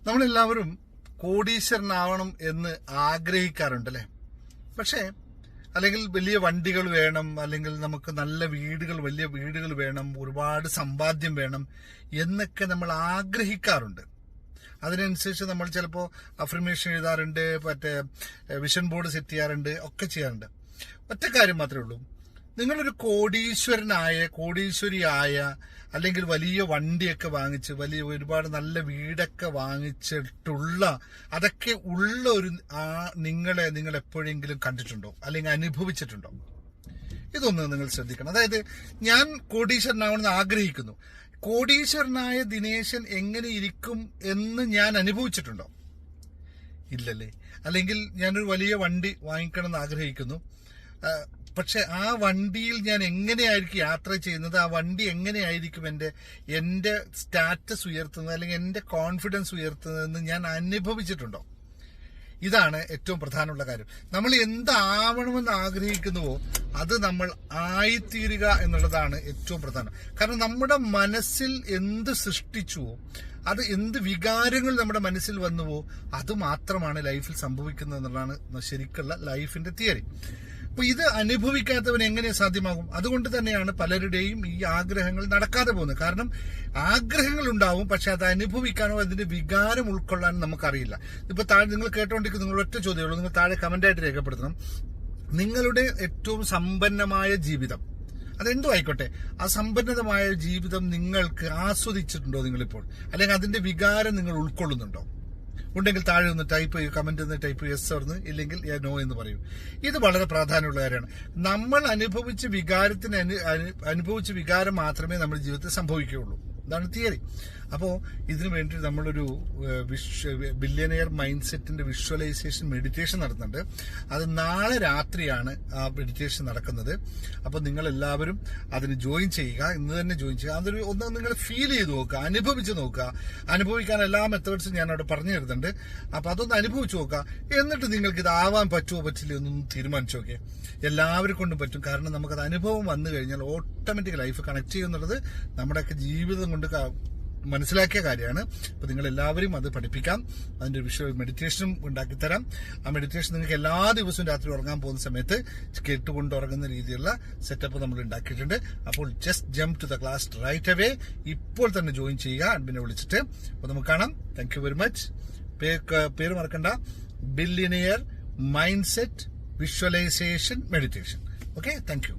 നമ്മളെല്ലാവരും കോടീശ്വരനാവണം എന്ന് ആഗ്രഹിക്കാറുണ്ടല്ലേ? പക്ഷേ അല്ലെങ്കിൽ വലിയ വണ്ടികൾ വേണം, അല്ലെങ്കിൽ നമുക്ക് നല്ല വീടുകൾ, വലിയ വീടുകൾ വേണം, ഒരുപാട് സമ്പാദ്യം വേണം എന്നൊക്കെ നമ്മൾ ആഗ്രഹിക്കാറുണ്ട്. അതിനനുസരിച്ച് നമ്മൾ ചിലപ്പോൾ അഫർമേഷൻ എഴുതാറുണ്ട്, മറ്റേ വിഷൻ ബോർഡ് സെറ്റ് ചെയ്യാറുണ്ട്, ഒക്കെ ചെയ്യാറുണ്ട്. ഒറ്റ കാര്യം മാത്രമേ ഉള്ളൂ, നിങ്ങളൊരു കോടീശ്വരിയായ അല്ലെങ്കിൽ വലിയ വണ്ടിയൊക്കെ വാങ്ങിച്ച് ഒരുപാട് നല്ല വീടൊക്കെ വാങ്ങിച്ചിട്ടുള്ള അതൊക്കെ ഉള്ള ഒരു നിങ്ങൾ എപ്പോഴെങ്കിലും കണ്ടിട്ടുണ്ടോ അല്ലെങ്കിൽ അനുഭവിച്ചിട്ടുണ്ടോ? ഇതൊന്ന് നിങ്ങൾ ശ്രദ്ധിക്കണം. അതായത് ഞാൻ കോടീശ്വരനാവണമെന്ന് ആഗ്രഹിക്കുന്നു, കോടീശ്വരനായ ദിനേശൻ എങ്ങനെ ഇരിക്കും എന്ന് ഞാൻ അനുഭവിച്ചിട്ടുണ്ടോ? ഇല്ലല്ലേ. അല്ലെങ്കിൽ ഞാനൊരു വലിയ വണ്ടി വാങ്ങിക്കണം എന്ന് ആഗ്രഹിക്കുന്നു, പക്ഷെ ആ വണ്ടിയിൽ ഞാൻ എങ്ങനെയായിരിക്കും യാത്ര ചെയ്യുന്നത്, ആ വണ്ടി എങ്ങനെയായിരിക്കും എന്റെ സ്റ്റാറ്റസ് ഉയർത്തുന്നത് അല്ലെങ്കിൽ എന്റെ കോൺഫിഡൻസ് ഉയർത്തുന്നതെന്ന് ഞാൻ അനുഭവിച്ചിട്ടുണ്ടോ? ഇതാണ് ഏറ്റവും പ്രധാനമുള്ള കാര്യം. നമ്മൾ എന്താവണമെന്ന് ആഗ്രഹിക്കുന്നുവോ അത് നമ്മൾ ആയിത്തീരുക എന്നുള്ളതാണ് ഏറ്റവും പ്രധാനം. കാരണം നമ്മുടെ മനസ്സിൽ എന്ത് സൃഷ്ടിച്ചുവോ, അത് എന്ത് വികാരങ്ങൾ നമ്മുടെ മനസ്സിൽ വന്നുവോ അത് മാത്രമാണ് ലൈഫിൽ സംഭവിക്കുന്നത് എന്നുള്ളതാണ് ശരിക്കുള്ള ലൈഫിന്റെ തിയറി. അപ്പൊ ഇത് അനുഭവിക്കാത്തവൻ എങ്ങനെ സാധ്യമാകും? അതുകൊണ്ട് തന്നെയാണ് പലരുടെയും ഈ ആഗ്രഹങ്ങൾ നടക്കാതെ പോകുന്നത്. കാരണം ആഗ്രഹങ്ങൾ ഉണ്ടാവും, പക്ഷെ അത് അനുഭവിക്കാനോ അതിന്റെ വികാരം ഉൾക്കൊള്ളാനോ നമുക്കറിയില്ല. ഇപ്പൊ താഴെ നിങ്ങൾ കേട്ടോണ്ടിരിക്കുന്ന നിങ്ങൾ ഒറ്റ ചോദ്യമുള്ളൂ, നിങ്ങൾ താഴെ കമന്റായിട്ട് രേഖപ്പെടുത്തണം. നിങ്ങളുടെ ഏറ്റവും സമ്പന്നമായ ജീവിതം അതെന്തോ ആയിക്കോട്ടെ, ആ സമ്പന്നതമായ ജീവിതം നിങ്ങൾക്ക് ആസ്വദിച്ചിട്ടുണ്ടോ നിങ്ങളിപ്പോൾ? അല്ലെങ്കിൽ അതിന്റെ വികാരം നിങ്ങൾ ഉൾക്കൊള്ളുന്നുണ്ടോ? ഉണ്ടെങ്കിൽ താഴെ ഒന്ന് ടൈപ്പ് ചെയ്യൂ, കമന്റ് ഒന്ന് ടൈപ്പ് ചെയ്യൂ, യെസ് എന്ന്, ഇല്ലെങ്കിൽ നോ എന്ന് പറയൂ. ഇത് വളരെ പ്രാധാന്യമുള്ള കാര്യമാണ്. നമ്മൾ അനുഭവിച്ച വികാരം മാത്രമേ നമ്മുടെ ജീവിതത്തിൽ സംഭവിക്കുകയുള്ളൂ. ഇതാണ് തിയറി. അപ്പോൾ ഇതിനു വേണ്ടി നമ്മളൊരു ബില്യനെയർ മൈൻഡ് സെറ്റിന്റെ വിഷ്വലൈസേഷൻ മെഡിറ്റേഷൻ നടത്തുന്നുണ്ട്. അത് നാളെ രാത്രിയാണ് ആ മെഡിറ്റേഷൻ നടക്കുന്നത്. അപ്പോൾ നിങ്ങൾ എല്ലാവരും അതിന് ജോയിൻ ചെയ്യുക, ഇന്ന് തന്നെ ജോയിൻ ചെയ്യുക. ഒന്ന് നിങ്ങൾ ഫീൽ ചെയ്ത് നോക്കുക, അനുഭവിച്ച് നോക്കുക. അനുഭവിക്കാൻ എല്ലാ മെത്തേഡ്സും ഞാൻ അവിടെ പറഞ്ഞു തരുന്നുണ്ട്. അപ്പൊ അതൊന്ന് അനുഭവിച്ച് നോക്കുക. എന്നിട്ട് നിങ്ങൾക്ക് ഇതാവാൻ പറ്റുമോ പറ്റില്ല എന്നൊന്ന് തീരുമാനിച്ചു നോക്കിയേ. എല്ലാവരും കൊണ്ടും പറ്റും. കാരണം നമുക്കത് അനുഭവം വന്നു കഴിഞ്ഞാൽ ഓട്ടോമാറ്റിക് ലൈഫ് കണക്ട് ചെയ്യുന്നുള്ളത് നമ്മുടെയൊക്കെ ജീവിതം കൊണ്ട് മനസ്സിലാക്കിയ കാര്യമാണ്. അപ്പൊ നിങ്ങൾ എല്ലാവരും അത് പഠിപ്പിക്കാം. അതിന്റെ വിഷ്വൽ മെഡിറ്റേഷനും ഉണ്ടാക്കിത്തരാം. ആ മെഡിറ്റേഷൻ നിങ്ങൾക്ക് എല്ലാ ദിവസവും രാത്രി ഉറങ്ങാൻ പോകുന്ന സമയത്ത് കേട്ടുകൊണ്ട് ഉറങ്ങുന്ന രീതിയിലുള്ള സെറ്റപ്പ് നമ്മൾ ഉണ്ടാക്കിയിട്ടുണ്ട്. അപ്പോൾ just jump to the class right away. ഇപ്പോൾ തന്നെ ജോയിൻ ചെയ്യുക, അഡ്മിനെ വിളിച്ചിട്ട്. അപ്പൊ നമുക്ക് കാണാം. Thank you very much. പേര് മറക്കണ്ട, billionaire mind set visualisation meditation. Okay, thank U.